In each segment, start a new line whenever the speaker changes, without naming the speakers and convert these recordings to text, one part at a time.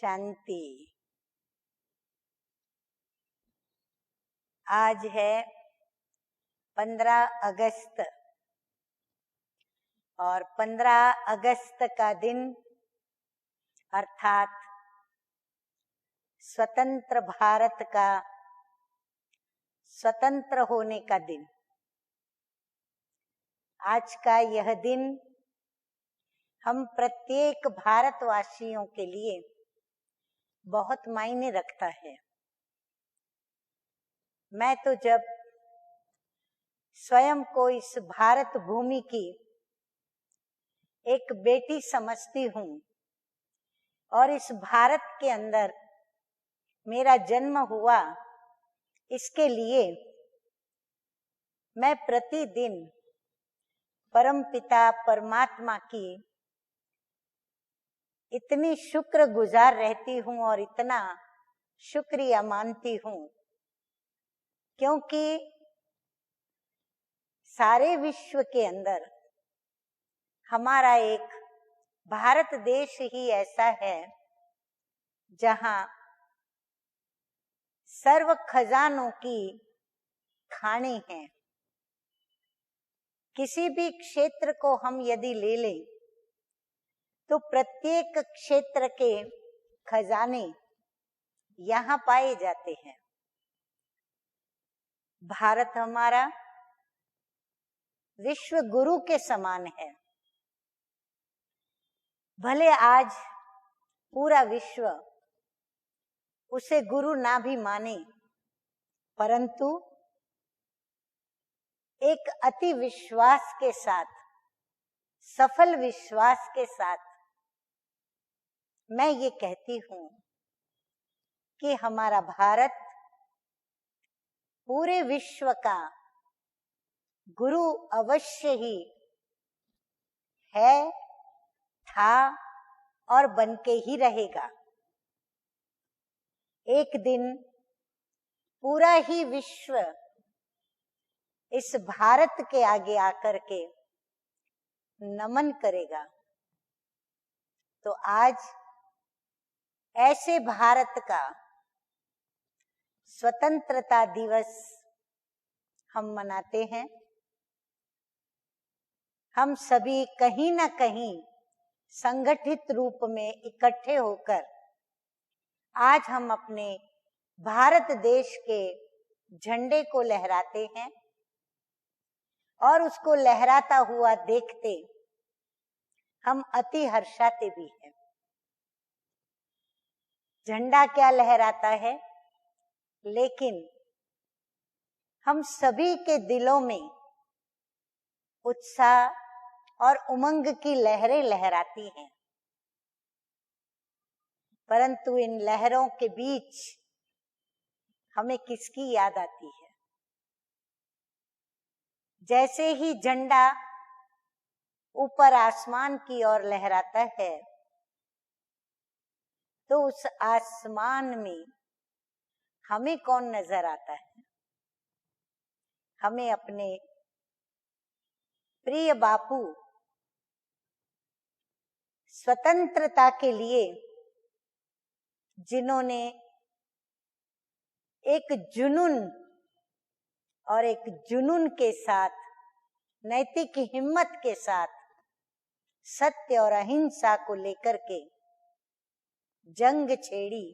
शांति। आज है 15 अगस्त और 15 अगस्त का दिन अर्थात स्वतंत्र भारत का स्वतंत्र होने का दिन। आज का यह दिन हम प्रत्येक भारतवासियों के लिए बहुत मायने रखता है। मैं तो जब स्वयं को इस भारत भूमि की एक बेटी समझती हूँ और इस भारत के अंदर मेरा जन्म हुआ, इसके लिए मैं प्रतिदिन परमपिता परमात्मा की इतनी शुक्रगुजार रहती हूँ और इतना शुक्रिया मानती हूँ, क्योंकि सारे विश्व के अंदर हमारा एक भारत देश ही ऐसा है जहाँ सर्व खजानों की खाने हैं। किसी भी क्षेत्र को हम यदि ले लें तो प्रत्येक क्षेत्र के खजाने यहाँ पाए जाते हैं। भारत हमारा विश्व गुरु के समान है। भले आज पूरा विश्व उसे गुरु ना भी माने, परंतु एक अति विश्वास के साथ, सफल विश्वास के साथ मैं ये कहती हूँ कि हमारा भारत पूरे विश्व का गुरु अवश्य ही है, था और बन के ही रहेगा। एक दिन पूरा ही विश्व इस भारत के आगे आकर के नमन करेगा। तो आज ऐसे भारत का स्वतंत्रता दिवस हम मनाते हैं। हम सभी कहीं न कहीं संगठित रूप में इकट्ठे होकर आज हम अपने भारत देश के झंडे को लहराते हैं और उसको लहराता हुआ देखते हम अति हर्षाते भी हैं। झंडा क्या लहराता है, लेकिन हम सभी के दिलों में उत्साह और उमंग की लहरें लहराती हैं। परंतु इन लहरों के बीच हमें किसकी याद आती है? जैसे ही झंडा ऊपर आसमान की ओर लहराता है तो उस आसमान में हमें कौन नजर आता है? हमें अपने प्रिय बापू स्वतंत्रता के लिए जिन्होंने एक जुनून और एक जुनून के साथ, नैतिक हिम्मत के साथ सत्य और अहिंसा को लेकर के जंग छेड़ी,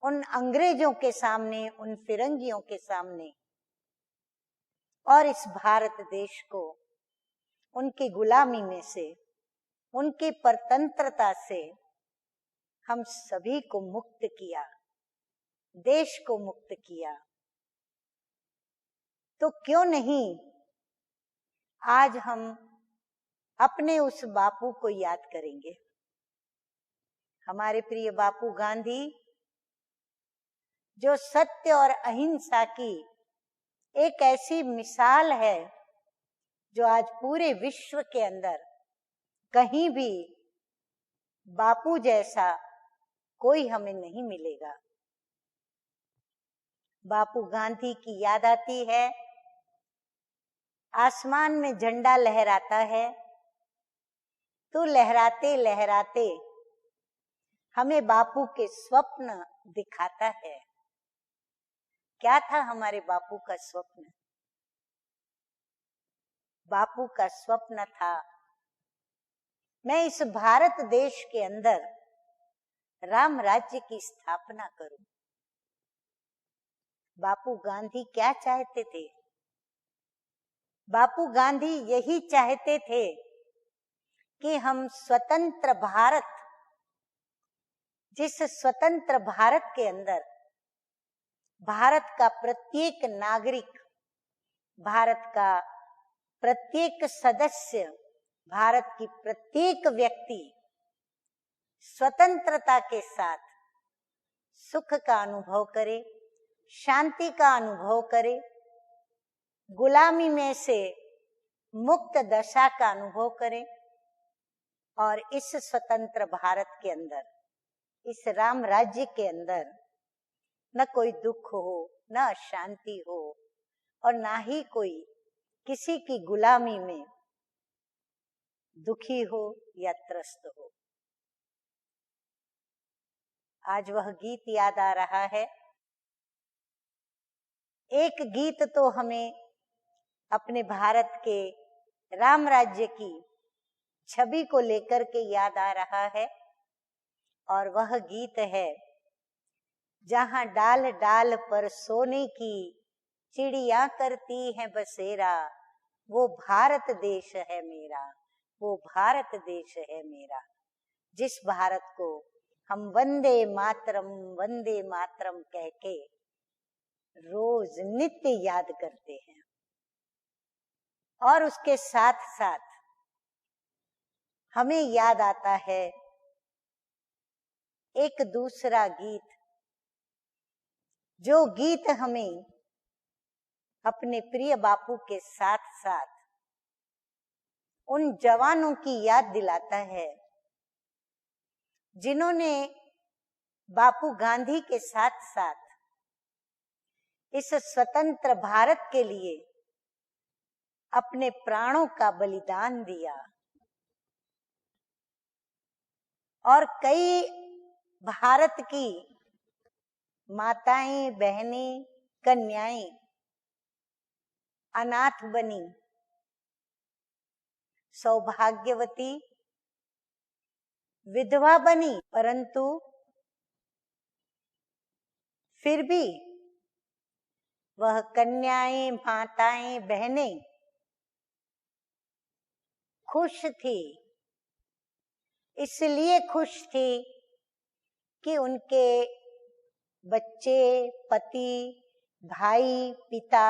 उन अंग्रेजों के सामने, उन फिरंगियों के सामने, और इस भारत देश को उनकी गुलामी में से, उनकी परतंत्रता से हम सभी को मुक्त किया, देश को मुक्त किया। तो क्यों नहीं आज हम अपने उस बापू को याद करेंगे। हमारे प्रिय बापू गांधी, जो सत्य और अहिंसा की एक ऐसी मिसाल है जो आज पूरे विश्व के अंदर कहीं भी बापू जैसा कोई हमें नहीं मिलेगा। बापू गांधी की याद आती है, आसमान में झंडा लहराता है तो लहराते लहराते हमें बापू के स्वप्न दिखाता है। क्या था हमारे बापू का स्वप्न? बापू का स्वप्न था, मैं इस भारत देश के अंदर राम राज्य की स्थापना करूं। बापू गांधी क्या चाहते थे? बापू गांधी यही चाहते थे कि हम स्वतंत्र भारत, जिस स्वतंत्र भारत के अंदर भारत का प्रत्येक नागरिक, भारत का प्रत्येक सदस्य, भारत की प्रत्येक व्यक्ति स्वतंत्रता के साथ सुख का अनुभव करे, शांति का अनुभव करे, गुलामी में से मुक्त दशा का अनुभव करे। और इस स्वतंत्र भारत के अंदर, इस राम राज्य के अंदर न कोई दुख हो, न अशांति हो, और ना ही कोई किसी की गुलामी में दुखी हो या त्रस्त हो। आज वह गीत याद आ रहा है। एक गीत तो हमें अपने भारत के राम राज्य की छवि को लेकर के याद आ रहा है, और वह गीत है, जहां डाल डाल पर सोने की चिड़िया करती है बसेरा, वो भारत देश है मेरा, वो भारत देश है मेरा। जिस भारत को हम वंदे मातरम कह के रोज नित्य याद करते हैं। और उसके साथ साथ हमें याद आता है एक दूसरा गीत, जो गीत हमें अपने प्रिय बापू के साथ साथ उन जवानों की याद दिलाता है जिन्होंने बापू गांधी के साथ साथ इस स्वतंत्र भारत के लिए अपने प्राणों का बलिदान दिया। और कई भारत की माताएं, बहनें, कन्याएं अनाथ बनी, सौभाग्यवती विधवा बनी, परंतु फिर भी वह कन्याएं, माताएं, बहनें खुश थी। इसलिए खुश थी कि उनके बच्चे, पति, भाई, पिता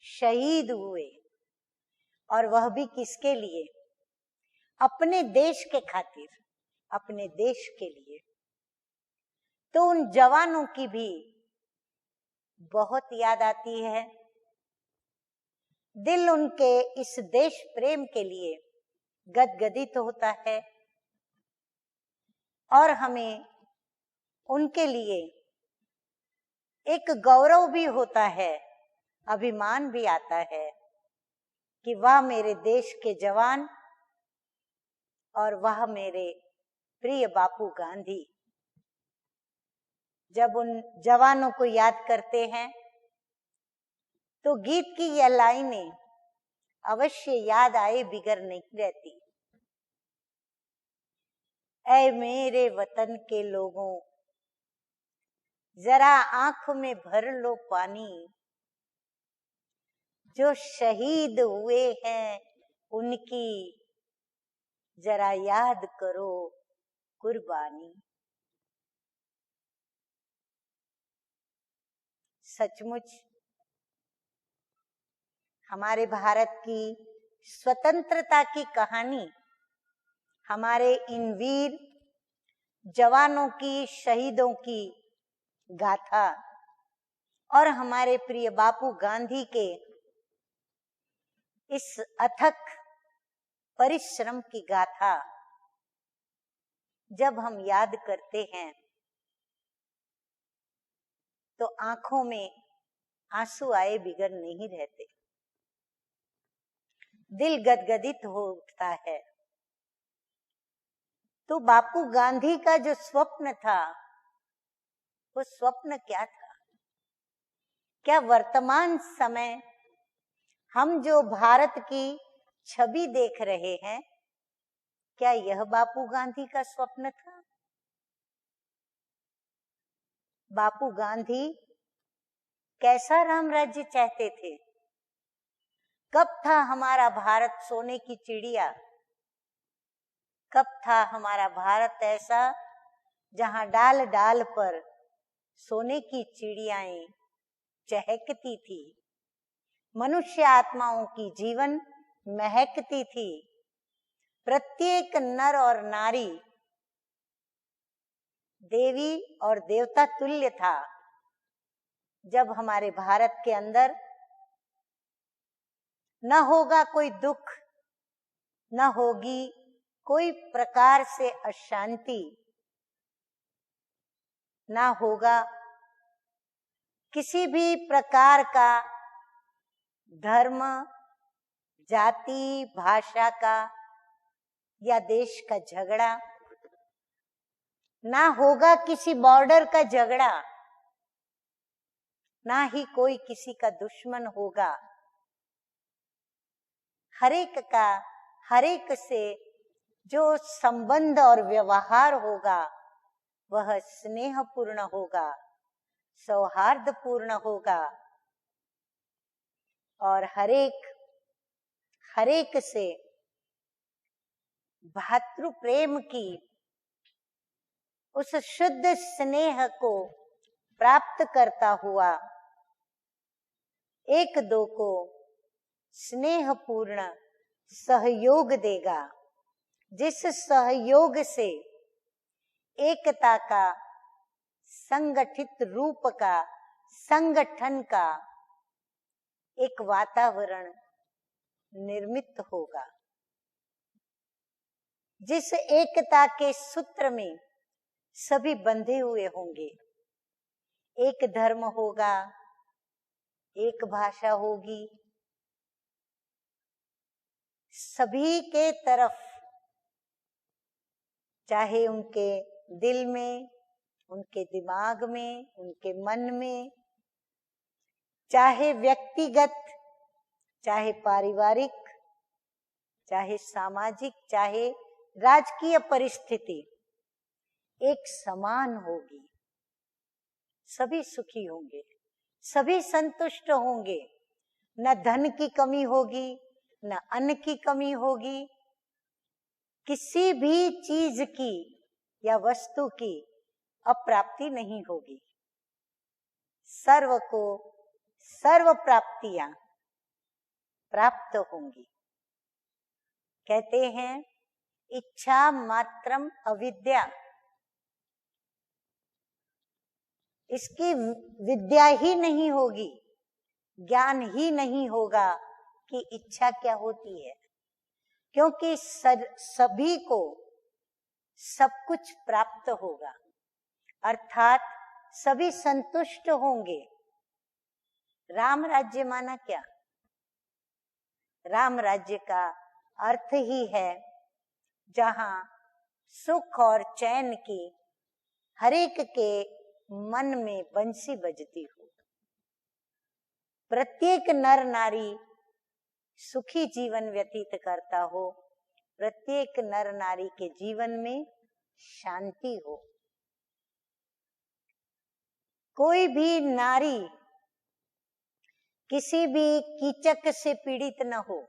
शहीद हुए, और वह भी किसके लिए? अपने देश के खातिर, अपने देश के लिए। तो उन जवानों की भी बहुत याद आती है। दिल उनके इस देश प्रेम के लिए गदगदित होता है, और हमें उनके लिए एक गौरव भी होता है, अभिमान भी आता है कि वाह मेरे देश के जवान, और वाह मेरे प्रिय बापू गांधी। जब उन जवानों को याद करते हैं तो गीत की यह लाइनें अवश्य याद आए बिगर नहीं रहती। ऐ मेरे वतन के लोगों, जरा आंख में भर लो पानी, जो शहीद हुए हैं उनकी जरा याद करो कुर्बानी। सचमुच हमारे भारत की स्वतंत्रता की कहानी हमारे इन वीर जवानों की, शहीदों की गाथा, और हमारे प्रिय बापू गांधी के इस अथक परिश्रम की गाथा जब हम याद करते हैं तो आंखों में आंसू आए बिगर नहीं रहते, दिल गदगदित हो उठता है। तो बापू गांधी का जो स्वप्न था, वो स्वप्न क्या था? क्या वर्तमान समय हम जो भारत की छवि देख रहे हैं, क्या यह बापू गांधी का स्वप्न था? बापू गांधी कैसा राम राज्य चाहते थे? कब था हमारा भारत सोने की चिड़िया? कब था हमारा भारत ऐसा जहां डाल डाल पर सोने की चिड़ियाएं चहकती थी, मनुष्य आत्माओं की जीवन महकती थी, प्रत्येक नर और नारी देवी और देवता तुल्य था? जब हमारे भारत के अंदर न होगा कोई दुख, न होगी कोई प्रकार से अशांति, ना होगा किसी भी प्रकार का धर्म, जाति, भाषा का या देश का झगड़ा, ना होगा किसी बॉर्डर का झगड़ा, ना ही कोई किसी का दुश्मन होगा। हरेक का हरेक से जो संबंध और व्यवहार होगा वह स्नेहपूर्ण होगा, सौहार्दपूर्ण होगा और हरेक से भातृ प्रेम की उस शुद्ध स्नेह को प्राप्त करता हुआ एक दो को स्नेहपूर्ण सहयोग देगा, जिस सहयोग से एकता का, संगठित रूप का, संगठन का एक वातावरण निर्मित होगा, जिस एकता के सूत्र में सभी बंधे हुए होंगे। एक धर्म होगा, एक भाषा होगी, सभी के तरफ, चाहे उनके दिल में, उनके दिमाग में, उनके मन में, चाहे व्यक्तिगत, चाहे पारिवारिक, चाहे सामाजिक, चाहे राजकीय परिस्थिति एक समान होगी। सभी सुखी होंगे, सभी संतुष्ट होंगे, न धन की कमी होगी, न अन्न की कमी होगी, किसी भी चीज की या वस्तु की अप्राप्ति नहीं होगी। सर्व को सर्व प्राप्तियां प्राप्त होंगी। कहते हैं इच्छा मात्रम अविद्या, इसकी विद्या ही नहीं होगी, ज्ञान ही नहीं होगा कि इच्छा क्या होती है, क्योंकि सभी को सब कुछ प्राप्त होगा, अर्थात सभी संतुष्ट होंगे। राम राज्य माना क्या? राम राज्य का अर्थ ही है जहां सुख और चैन की हरेक के मन में बंसी बजती हो, प्रत्येक नर नारी सुखी जीवन व्यतीत करता हो, प्रत्येक नर नारी के जीवन में शांति हो, कोई भी नारी किसी भी कीचक से पीड़ित न हो,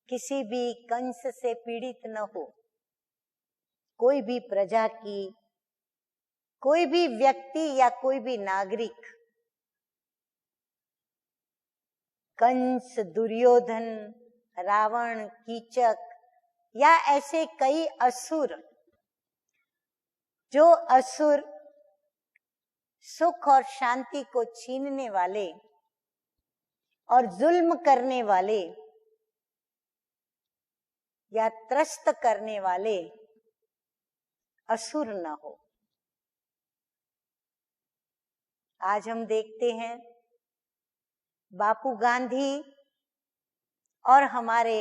किसी भी कंस से पीड़ित न हो, कोई भी प्रजा की, कोई भी व्यक्ति या कोई भी नागरिक कंस, दुर्योधन, रावण, कीचक या ऐसे कई असुर, जो असुर सुख और शांति को छीनने वाले और जुल्म करने वाले या त्रस्त करने वाले असुर न हो। आज हम देखते हैं बापू गांधी और हमारे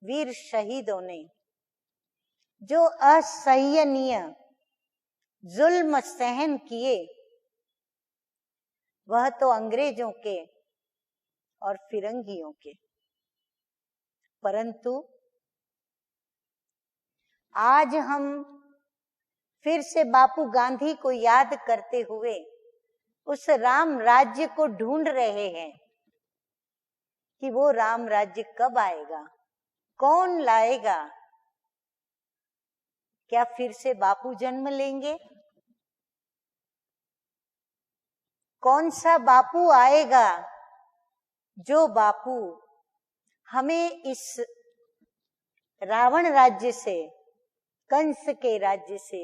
वीर शहीदों ने जो असहनीय जुल्म सहन किए, वह तो अंग्रेजों के और फिरंगियों के, परंतु आज हम फिर से बापू गांधी को याद करते हुए उस राम राज्य को ढूंढ रहे हैं कि वो राम राज्य कब आएगा, कौन लाएगा। क्या फिर से बापू जन्म लेंगे? कौन सा बापू आएगा जो बापू हमें इस रावण राज्य से, कंस के राज्य से,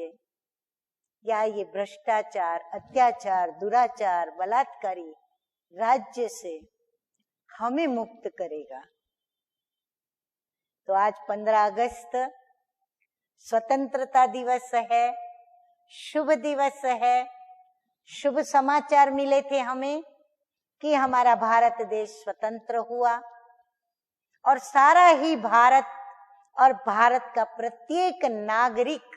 या ये भ्रष्टाचार, अत्याचार, दुराचार, बलात्कारी राज्य से हमें मुक्त करेगा। तो आज 15 अगस्त स्वतंत्रता दिवस है, शुभ दिवस है। शुभ समाचार मिले थे हमें कि हमारा भारत देश स्वतंत्र हुआ और सारा ही भारत और भारत का प्रत्येक नागरिक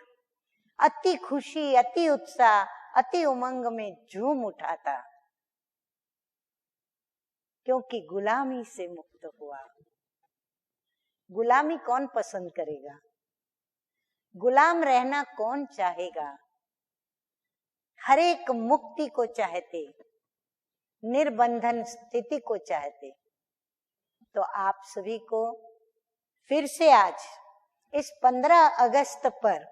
अति खुशी, अति उत्साह, अति उमंग में झूम उठा था, क्योंकि गुलामी से मुक्त हुआ। गुलामी कौन पसंद करेगा? गुलाम रहना कौन चाहेगा? हर एक मुक्ति को चाहते, निर्बंधन स्थिति को चाहते। तो आप सभी को फिर से आज इस 15 अगस्त पर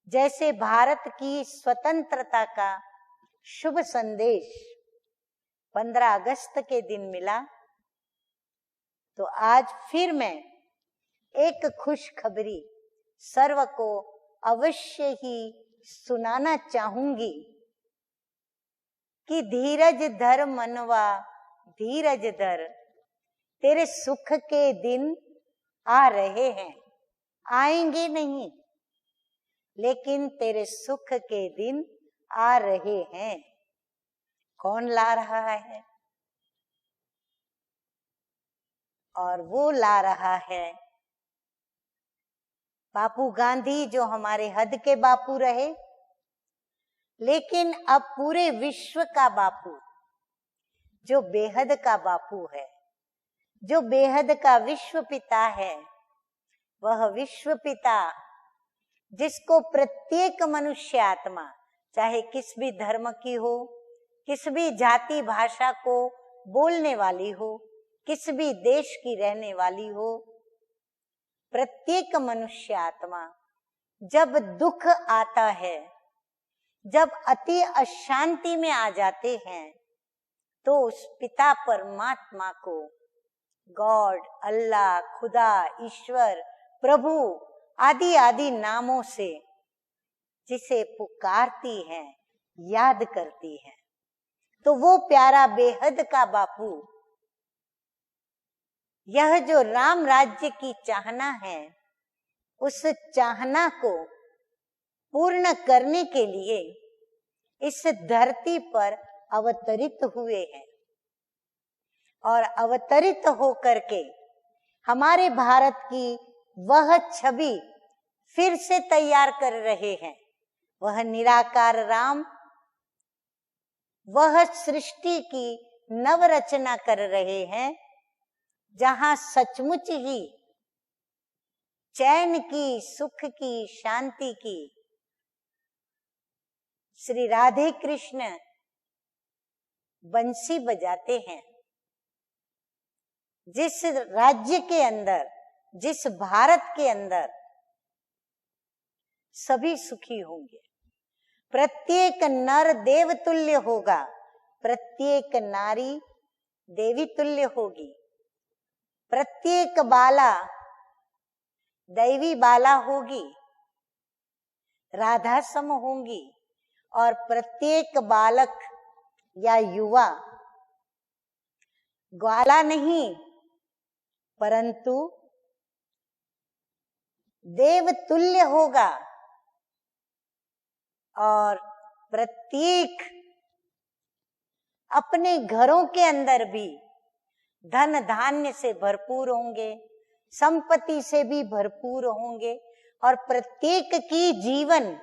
जैसे भारत की स्वतंत्रता का शुभ संदेश 15 अगस्त के दिन मिला, तो आज फिर मैं एक खुशखबरी सर्व को अवश्य ही सुनाना चाहूंगी कि धीरज धर मनवा, धीरज धर, तेरे सुख के दिन आ रहे हैं। आएंगे नहीं, लेकिन तेरे सुख के दिन आ रहे हैं। कौन ला रहा है? और वो ला रहा है बापू गांधी, जो हमारे हद के बापू रहे, लेकिन अब पूरे विश्व का बापू, जो बेहद का बापू है, जो बेहद का विश्व पिता है। वह विश्व पिता जिसको प्रत्येक मनुष्य आत्मा, चाहे किस भी धर्म की हो, किस भी जाति भाषा को बोलने वाली हो, किस भी देश की रहने वाली हो, प्रत्येक मनुष्य आत्मा जब दुख आता है, जब अति अशांति में आ जाते हैं, तो उस पिता परमात्मा को गॉड, अल्लाह, खुदा, ईश्वर, प्रभु आदि आदि नामों से जिसे पुकारती है, याद करती है। तो वो प्यारा बेहद का बापू, यह जो राम राज्य की चाहना है, उस चाहना को पूर्ण करने के लिए इस धरती पर अवतरित हुए हैं और अवतरित होकर के हमारे भारत की वह छवि फिर से तैयार कर रहे हैं। वह निराकार राम, वह सृष्टि की नवरचना कर रहे हैं, जहां सचमुच ही चैन की, सुख की, शांति की श्री राधे कृष्ण बंसी बजाते हैं। जिस राज्य के अंदर, जिस भारत के अंदर सभी सुखी होंगे, प्रत्येक नर देव तुल्य होगा, प्रत्येक नारी देवी तुल्य होगी, प्रत्येक बाला दैवी बाला होगी, राधा सम होंगी, और प्रत्येक बालक या युवा ग्वाला नहीं परंतु देव तुल्य होगा। और प्रत्येक अपने घरों के अंदर भी धन धान्य से भरपूर होंगे, संपत्ति से भी भरपूर होंगे, और प्रत्येक की जीवन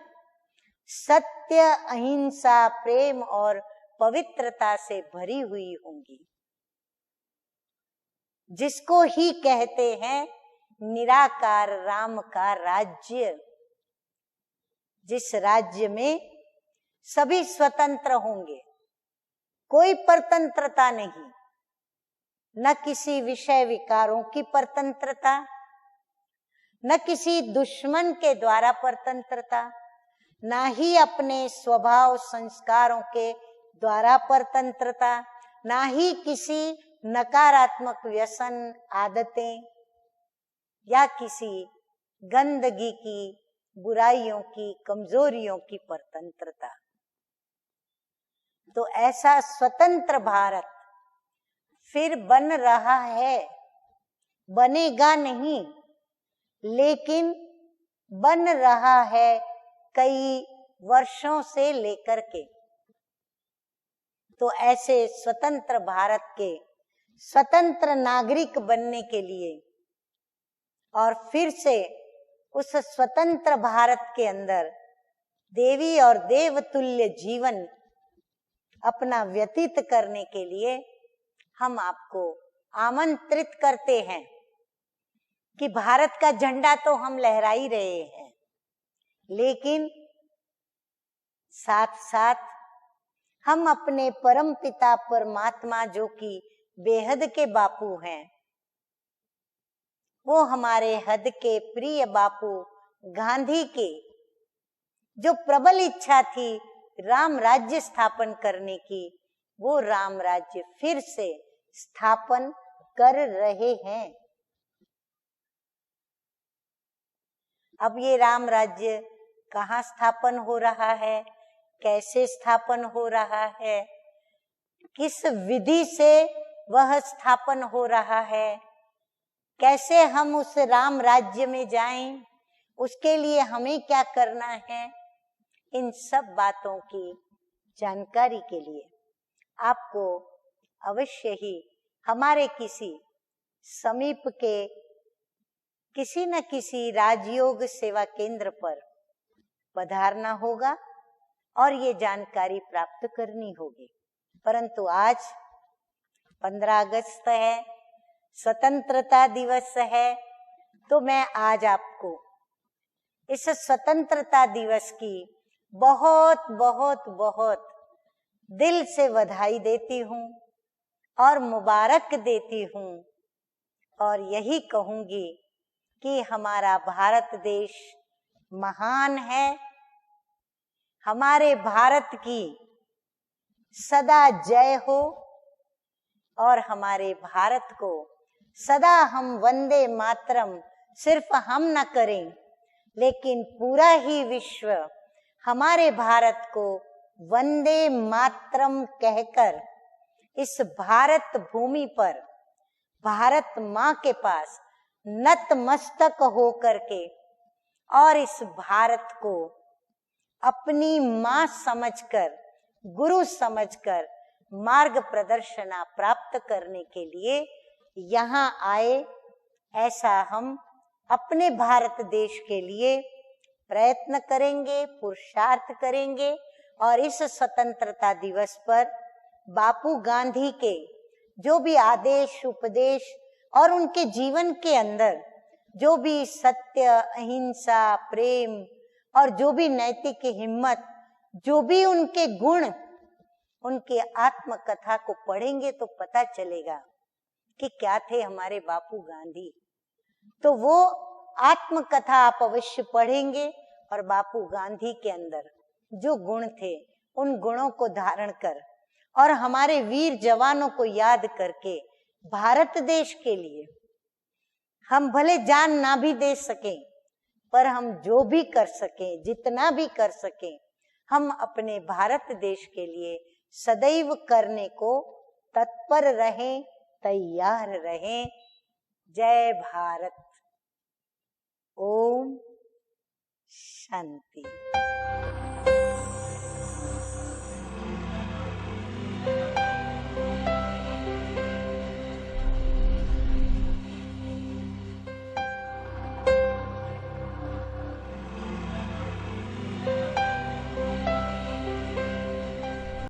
सत्य, अहिंसा, प्रेम और पवित्रता से भरी हुई होंगी, जिसको ही कहते हैं निराकार राम का राज्य, जिस राज्य में सभी स्वतंत्र होंगे, कोई परतंत्रता नहीं, न किसी विषय विकारों की परतंत्रता, न किसी दुश्मन के द्वारा परतंत्रता, ना ही अपने स्वभाव संस्कारों के द्वारा परतंत्रता, ना ही किसी नकारात्मक व्यसन, आदतें या किसी गंदगी की, बुराइयों की, कमजोरियों की परतंत्रता। तो ऐसा स्वतंत्र भारत फिर बन रहा है, बनेगा नहीं, लेकिन बन रहा है कई वर्षों से लेकर के। तो ऐसे स्वतंत्र भारत के स्वतंत्र नागरिक बनने के लिए और फिर से उस स्वतंत्र भारत के अंदर देवी और देवतुल्य जीवन अपना व्यतीत करने के लिए हम आपको आमंत्रित करते हैं कि भारत का झंडा तो हम लहरा ही रहे हैं, लेकिन साथ साथ हम अपने परम पिता परमात्मा, जो कि बेहद के बापू हैं, वो हमारे हद के प्रिय बापू गांधी के जो प्रबल इच्छा थी राम राज्य स्थापन करने की, वो राम राज्य फिर से स्थापन कर रहे हैं। अब ये राम राज्य कहाँ स्थापन हो रहा है, कैसे स्थापन हो रहा है, किस विधि से वह स्थापन हो रहा है, कैसे हम उस राम राज्य में जाएं, उसके लिए हमें क्या करना है, इन सब बातों की जानकारी के लिए आपको अवश्य ही हमारे किसी समीप के किसी न किसी राजयोग सेवा केंद्र पर पधारना होगा और ये जानकारी प्राप्त करनी होगी। परंतु आज 15 अगस्त है, स्वतंत्रता दिवस है, तो मैं आज आपको इस स्वतंत्रता दिवस की बहुत बहुत बहुत दिल से बधाई देती हूँ और मुबारक देती हूँ, और यही कहूंगी कि हमारा भारत देश महान है। हमारे भारत की सदा जय हो और हमारे भारत को सदा हम वंदे मातरम सिर्फ हम न करें, लेकिन पूरा ही विश्व हमारे भारत को वंदे मातरम कहकर इस भारत भूमि पर भारत माँ के पास नतमस्तक होकर के और इस भारत को अपनी माँ समझकर, गुरु समझकर मार्ग प्रदर्शना प्राप्त करने के लिए यहाँ आए, ऐसा हम अपने भारत देश के लिए प्रयत्न करेंगे, पुरुषार्थ करेंगे। और इस स्वतंत्रता दिवस पर बापू गांधी के जो भी आदेश, उपदेश और उनके जीवन के अंदर जो भी सत्य, अहिंसा, प्रेम और जो भी नैतिक हिम्मत, जो भी उनके गुण, उनके आत्मकथा को पढ़ेंगे तो पता चलेगा कि क्या थे हमारे बापू गांधी। तो वो आत्मकथा आप अवश्य पढ़ेंगे और बापू गांधी के अंदर जो गुण थे, उन गुणों को धारण कर और हमारे वीर जवानों को याद करके भारत देश के लिए हम भले जान ना भी दे सकें, पर हम जो भी कर सकें, जितना भी कर सकें, हम अपने भारत देश के लिए सदैव करने को तत्पर रहें, तैयार रहें। जय भारत। ओम शांति।